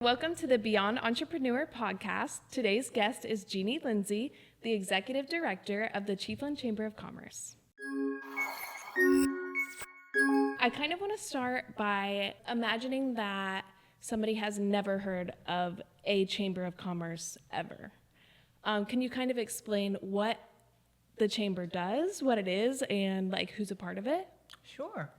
Welcome to the Beyond Entrepreneur podcast. Today's guest is Jeannie Lindsey, the Executive Director of the Chiefland Chamber of Commerce. I kind of want to start by imagining that somebody has never heard of a Chamber of Commerce ever. Can you kind of explain what the Chamber does, what it is, and who's a part of it? Sure.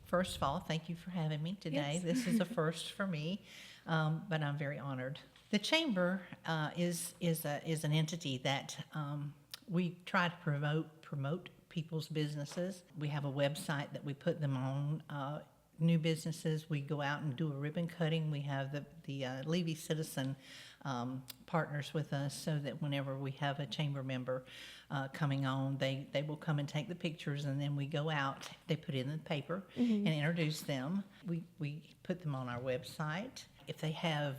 First of all, thank you for having me today. Yes. This is a first for me, but I'm very honored. The Chamber is an entity that we try to promote people's businesses. We have a website that we put them on. New businesses, we go out and do a ribbon cutting. We have the Levy Citizen partners with us, so that whenever we have a chamber member coming on, they will come and take the pictures, and then we go out. They put it in the paper and introduce them. We put them on our website. If they have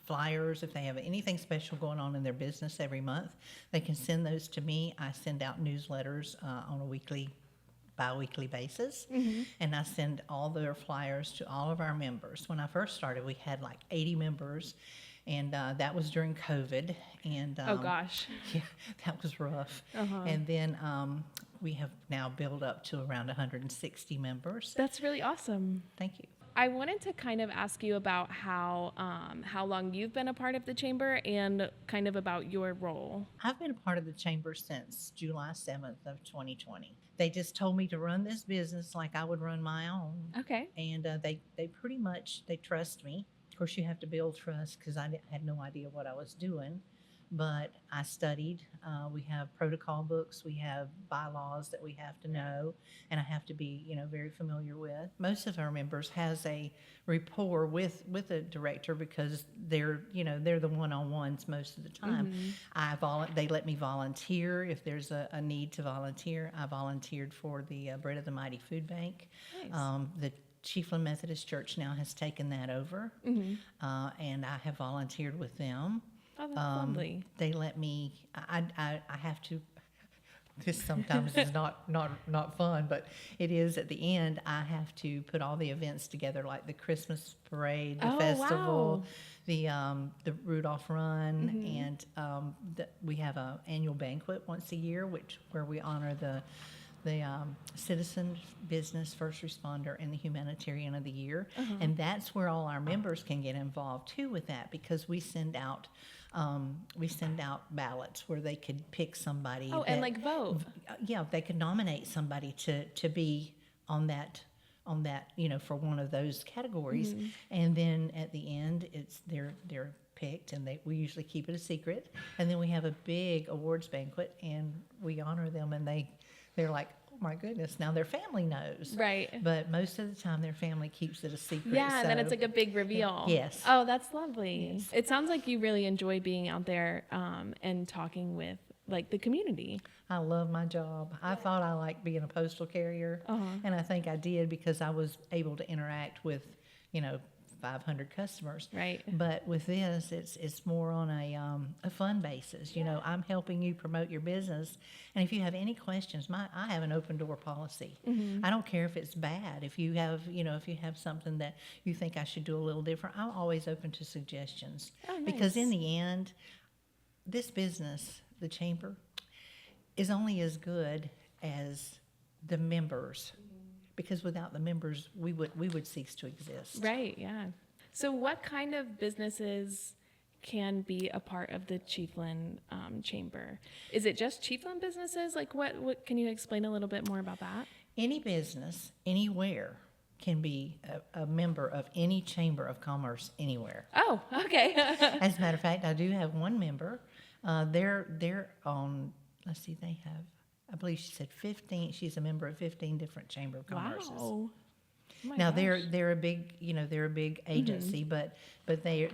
flyers, if they have anything special going on in their business every month, they can send those to me. I send out newsletters on a bi-weekly basis, and I send all their flyers to all of our members. When I first started, we had like 80 members, and that was during COVID. And Oh gosh. yeah, that was rough. And then we have now built up to around 160 members. That's really awesome. Thank you. I wanted to kind of ask you about how long you've been a part of the Chamber and kind of about your role. I've been a part of the Chamber since July 7th of 2020. They just told me to run this business like I would run my own. Okay. And they pretty much, they trust me. Of course, you have to build trust because I had no idea what I was doing. But I studied. We have protocol books. We have bylaws that we have to know, and I have to be, very familiar with. Most of our members has a rapport with a director because they're the one-on-ones most of the time. They let me volunteer if there's a need to volunteer. I volunteered for the Bread of the Mighty Food Bank. Nice. The Chiefland Methodist Church now has taken that over, and I have volunteered with them. Oh, that's lovely. They let me. I have to. This sometimes is not fun, but it is at the end. I have to put all the events together, like the Christmas parade, the festival, wow. the Rudolph Run, and we have an annual banquet once a year, where we honor the citizen, business, first responder, and the humanitarian of the year. And that's where all our members can get involved too with that, because we send out ballots where they could pick somebody. Oh, and vote. Yeah, they could nominate somebody to be on that for one of those categories. And then at the end, they're picked, and we usually keep it a secret. And then we have a big awards banquet, and we honor them, and they're like, oh my goodness, now their family knows. Right. But most of the time their family keeps it a secret. Yeah, and then it's like a big reveal. Yes. Oh, that's lovely. Yes. It sounds like you really enjoy being out there and talking with the community. I love my job. I thought I liked being a postal carrier, and I think I did because I was able to interact with, 500 customers. Right. But with this, it's more on a fun basis. I'm helping you promote your business, and if you have any questions, I have an open door policy. I don't care if it's bad. If you have something that you think I should do a little different, I'm always open to suggestions. Oh, nice. Because in the end, this business, the Chamber, is only as good as the members. Because without the members, we would cease to exist. Right, yeah. So what kind of businesses can be a part of the Chiefland Chamber? Is it just Chiefland businesses? What can you explain a little bit more about that? Any business, anywhere, can be a member of any Chamber of Commerce anywhere. Oh, okay. As a matter of fact, I do have one member. They're on, let's see, they have, I believe she said 15. She's a member of 15 different Chamber of Commerces. Wow. Oh my Now gosh. they're a big agency, but they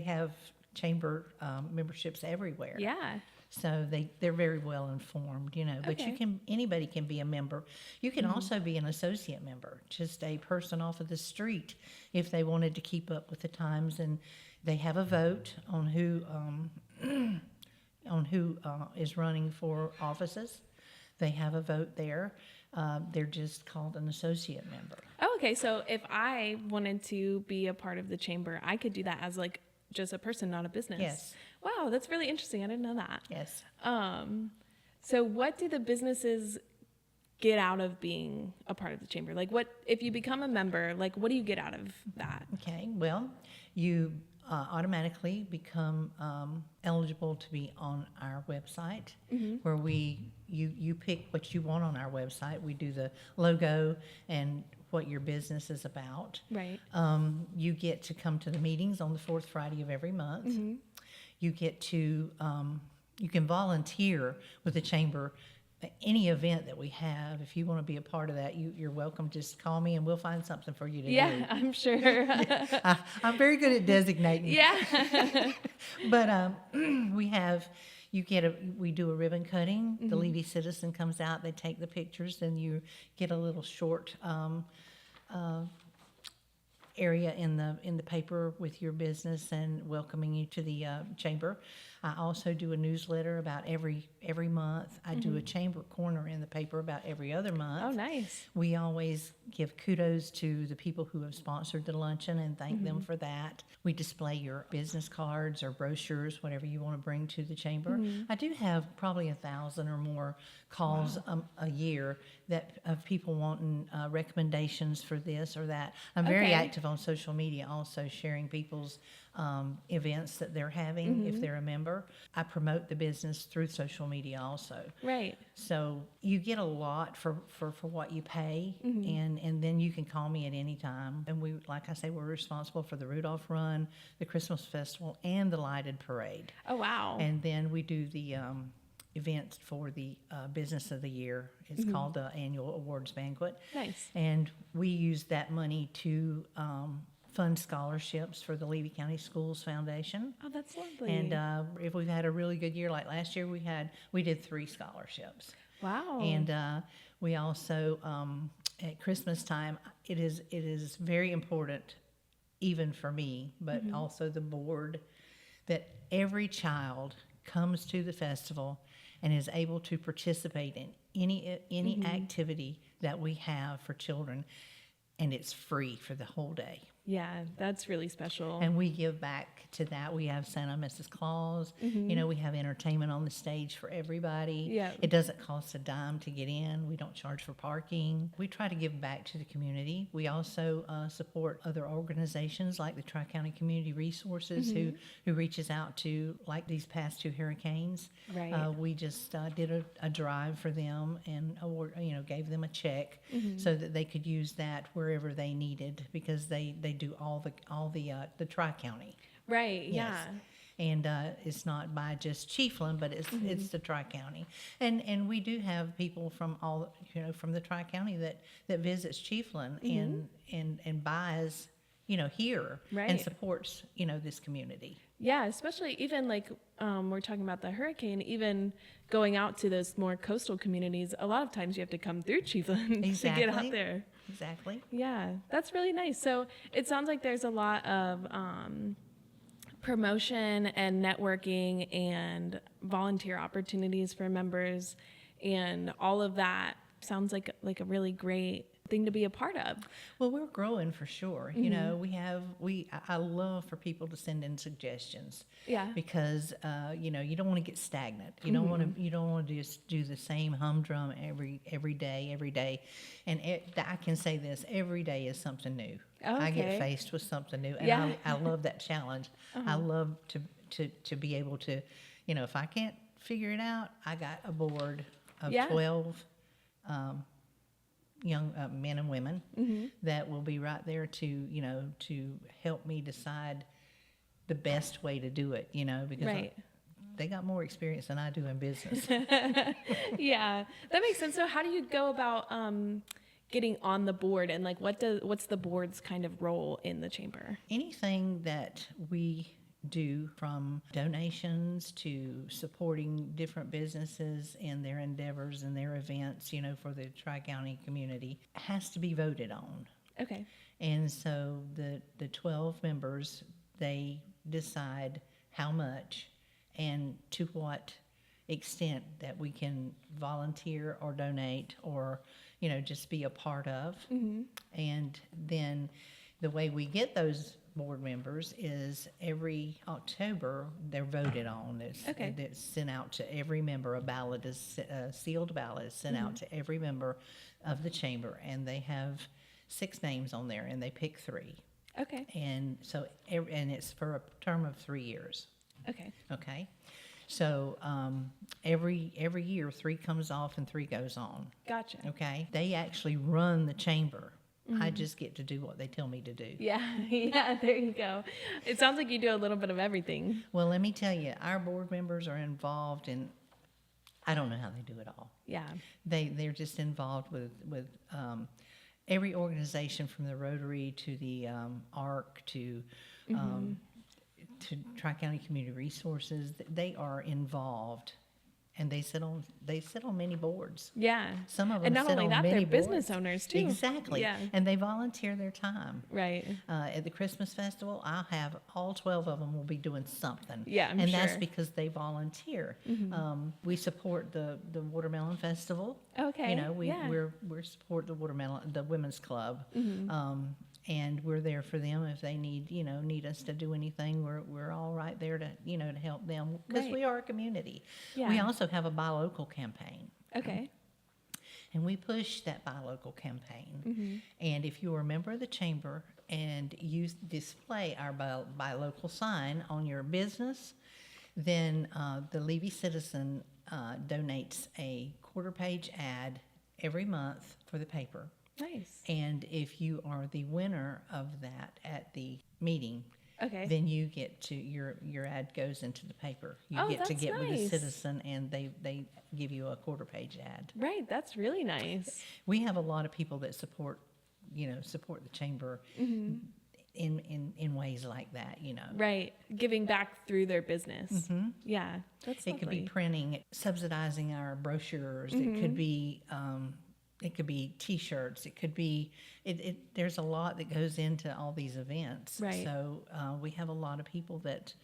have chamber memberships everywhere. Yeah. So they're very well informed, But Okay. anybody can be a member. You can also be an associate member, just a person off of the street, if they wanted to keep up with the times. And they have a vote on who is running for offices. They have a vote there. They're just called an associate member. Oh, okay. So if I wanted to be a part of the chamber, I could do that as like just a person, not a business. Yes. Wow, that's really interesting. I didn't know that. Yes. So what do the businesses get out of being a part of the chamber? Like what, if you become a member, like what do you get out of that? Okay, well, you automatically become eligible to be on our website, where you pick what you want on our website. We do the logo and what your business is about. Right. You get to come to the meetings on the fourth Friday of every month. You get to you can volunteer with the chamber. Any event that we have, if you want to be a part of that, you're welcome. Just call me and we'll find something for you to do. Yeah, I'm sure. I'm very good at designating. Yeah. But we do a ribbon cutting. The Levy Citizen comes out, they take the pictures, and you get a little short area in the paper with your business and welcoming you to the chamber. I also do a newsletter about every month. I do a chamber corner in the paper about every other month. Oh, nice. We always give kudos to the people who have sponsored the luncheon and thank them for that. We display your business cards or brochures, whatever you want to bring to the chamber. I do have probably 1,000 or more calls a year of people wanting recommendations for this or that. I'm very active on social media, also sharing people's events that they're having if they're a member. I promote the business through social media also. Right. So you get a lot for what you pay, and then you can call me at any time. And we, like I say, we're responsible for the Rudolph Run, the Christmas Festival, and the Lighted Parade. Oh, wow. And then we do the event for the Business of the Year. It's called the Annual Awards Banquet. Nice. And we use that money to fund scholarships for the Levy County Schools Foundation. Oh, that's lovely. And if we've had a really good year, like last year, we did 3 scholarships. Wow. And we also at Christmas time, it is very important, even for me, but also the board, that every child comes to the festival and is able to participate in any activity that we have for children, and it's free for the whole day. Yeah, that's really special. And we give back to that. We have Santa and Mrs. Claus. You know, we have entertainment on the stage for everybody. Yeah. It doesn't cost a dime to get in. We don't charge for parking. We try to give back to the community. We also support other organizations like the Tri-County Community Resources who reaches out to, like these past 2 hurricanes. Right. We just did a drive for them and gave them a check so that they could use that wherever they needed, because they do all the Tri-County. Right, yeah. And it's not by just Chiefland, but it's the Tri-County. And we do have people from from the Tri-County that visits Chiefland and buys, here and Right. supports, this community. Yeah, especially even like we're talking about the hurricane, even going out to those more coastal communities, a lot of times you have to come through Chiefland to get out there. Exactly. Yeah, that's really nice. So it sounds like there's a lot of promotion and networking and volunteer opportunities for members, and all of that sounds like a really great thing to be a part of. Well, we're growing for sure. I love for people to send in suggestions. Yeah. Because you don't want to get stagnant. You don't want to just do the same humdrum every day. And I can say this: every day is something new. Oh, I get okay. faced with something new, and Yeah. I love that challenge. I love to be able to, if I can't figure it out, I got a board of Yeah. 12 young men and women that will be right there to help me decide the best way to do it, because Right. they got more experience than I do in business. Yeah, that makes sense. So how do you go about getting on the board, and like what's the board's kind of role in the chamber? Anything that we do, from donations to supporting different businesses in their endeavors and their events, for the Tri-County community, has to be voted on. Okay. And so the 12 members, they decide how much and to what extent that we can volunteer or donate or just be a part of. And then the way we get those board members is every October they're voted on. It's sent out to every member. A sealed ballot is sent out to every member of the chamber, and they have 6 names on there, and they pick 3. Okay. And so, and it's for a term of 3 years. Okay. Okay. So every year 3 comes off and 3 goes on. Gotcha. Okay. They actually run the chamber. I just get to do what they tell me to do. Yeah. Yeah. There you go. It sounds like you do a little bit of everything. Well, let me tell you, our board members are involved in. I don't know how they do it all. Yeah. They're just involved with every organization, from the Rotary to the ARC to Tri-County Community Resources. They are involved, and they sit on many boards. Yeah. Some of them and not sit only on that, many they're business boards. owners too. Exactly. Yeah. And they volunteer their time. Right. At the Christmas festival, I'll have all 12 of them will be doing something. Yeah, I'm and sure. that's because they volunteer. We support the Watermelon Festival. Okay. We yeah. we support the Women's Club. And we're there for them if they need us to do anything. We're all right there to to help them, because Right. we are a community. Yeah. We also have a buy local campaign. Okay. And we push that buy local campaign. And if you are a member of the chamber and you display our buy local sign on your business, then the Levy Citizen donates a 1/4-page ad every month for the paper. Nice. And if you are the winner of that at the meeting, Okay. then you get to your ad goes into the paper. You Oh, get to that's get with the nice. Citizen, and they give you a 1/4-page ad. Right. That's really nice. We have a lot of people that support the chamber in ways like that. Right. Giving back through their business. Yeah. That's It lovely. could be printing, subsidizing our brochures. It could be T-shirts. It could be there's a lot that goes into all these events. Right. So we have a lot of people that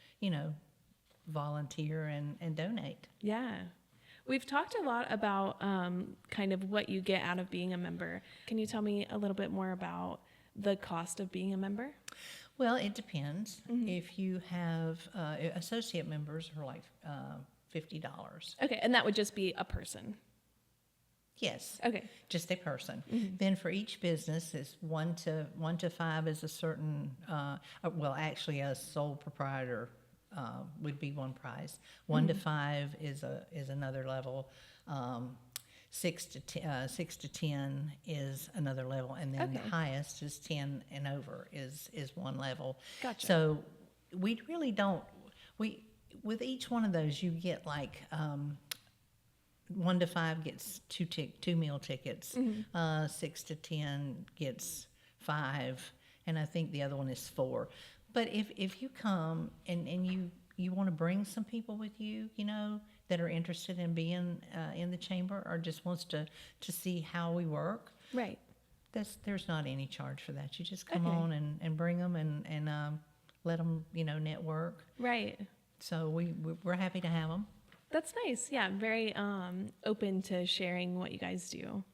volunteer and donate. Yeah. We've talked a lot about kind of what you get out of being a member. Can you tell me a little bit more about the cost of being a member? Well, it depends. If you have associate members are like $50. Okay. And that would just be a person. Yes. Okay. Just a person. Then for each business, it's 1 to 5 is a certain. Actually, a sole proprietor would be one price. 1 to 5 is another level. 6 to 10 is another level, and then Okay. the highest is 10 and over is one level. Gotcha. So we really don't. With each one of those, you get like. 1 to 5 gets 2 meal tickets. 6 to 10 gets 5, and I think the other one is 4. But if you come and you want to bring some people with you, that are interested in being in the chamber, or just wants to see how we work, Right. there's not any charge for that. You just come Okay. on and bring them and let them network. Right. So we're happy to have them. That's nice. Yeah. I'm very open to sharing what you guys do.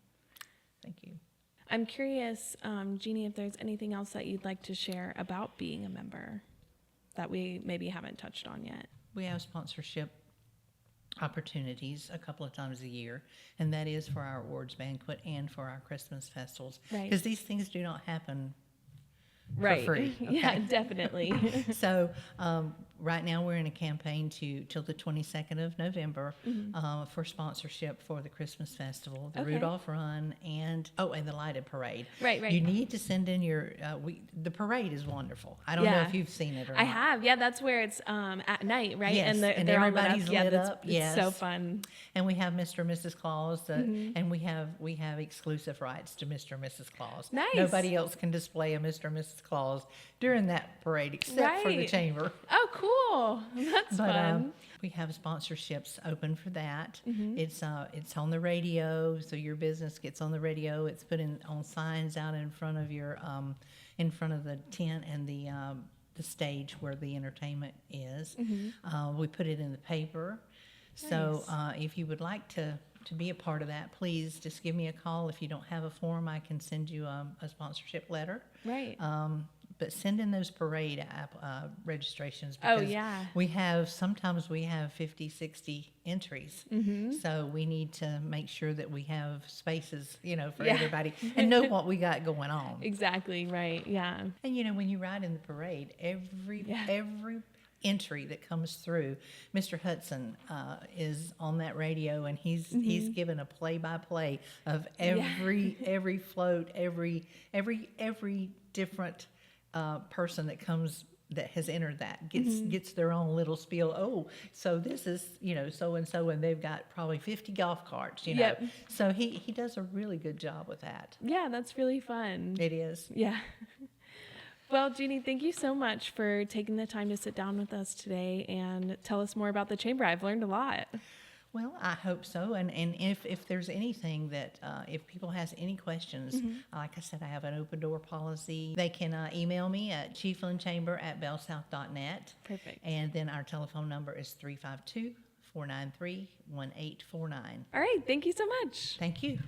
Thank you. I'm curious, Jeannie, if there's anything else that you'd like to share about being a member that we maybe haven't touched on yet. We have sponsorship opportunities a couple of times a year, and that is for our awards banquet and for our Christmas festivals. Right. Because these things do not happen Right. for free. Yeah, okay? definitely. So right now we're in a campaign till the 22nd of November for sponsorship for the Christmas Festival, the Okay. Rudolph Run, and the Lighted Parade. Right, right. You need to send in your. The parade is wonderful. I don't know Yeah. if you've seen it or I not. have. Yeah, that's where it's at night, right? Yes, And and they're all lit everybody's up. Yeah, lit that's up, it's so yes. fun. And we have Mr. and Mrs. Claus, and we have exclusive rights to Mr. and Mrs. Claus. Nice. Nobody else can display a Mr. and Mrs. Claus during that parade except for the Right. chamber. Oh, cool. That's But fun. we have sponsorships open for that. Mm-hmm. It's on the radio, so your business gets on the radio. It's put on signs out in front of your in front of the tent and the stage where the entertainment is. Mm-hmm. We put it in the paper. So if you would like to to be a part of that, please just give me a call. If you don't have a form, I can send you a sponsorship letter. Right. But send in those parade registrations, Oh, because yeah. sometimes we have 50, 60 entries. So we need to make sure that we have spaces, for Yeah. everybody, and know what we got going on. Exactly, right. Yeah. And when you ride in the parade, every entry that comes through, Mr. Hudson is on that radio, and he's given a play-by-play of every float, every different person that comes that has entered that gets their own little spiel. Oh, so this is so and so, and they've got probably 50 golf carts. Yep. So he does a really good job with that. Yeah, that's really fun. It is. Yeah. Well, Jeannie, thank you so much for taking the time to sit down with us today and tell us more about the chamber. I've learned a lot. Well, I hope so. And if there's anything that, if people has any questions, like I said, I have an open door policy. They can email me at chieflandchamber@bellsouth.net. Perfect. And then our telephone number is 352-493-1849. All right. Thank you so much. Thank you.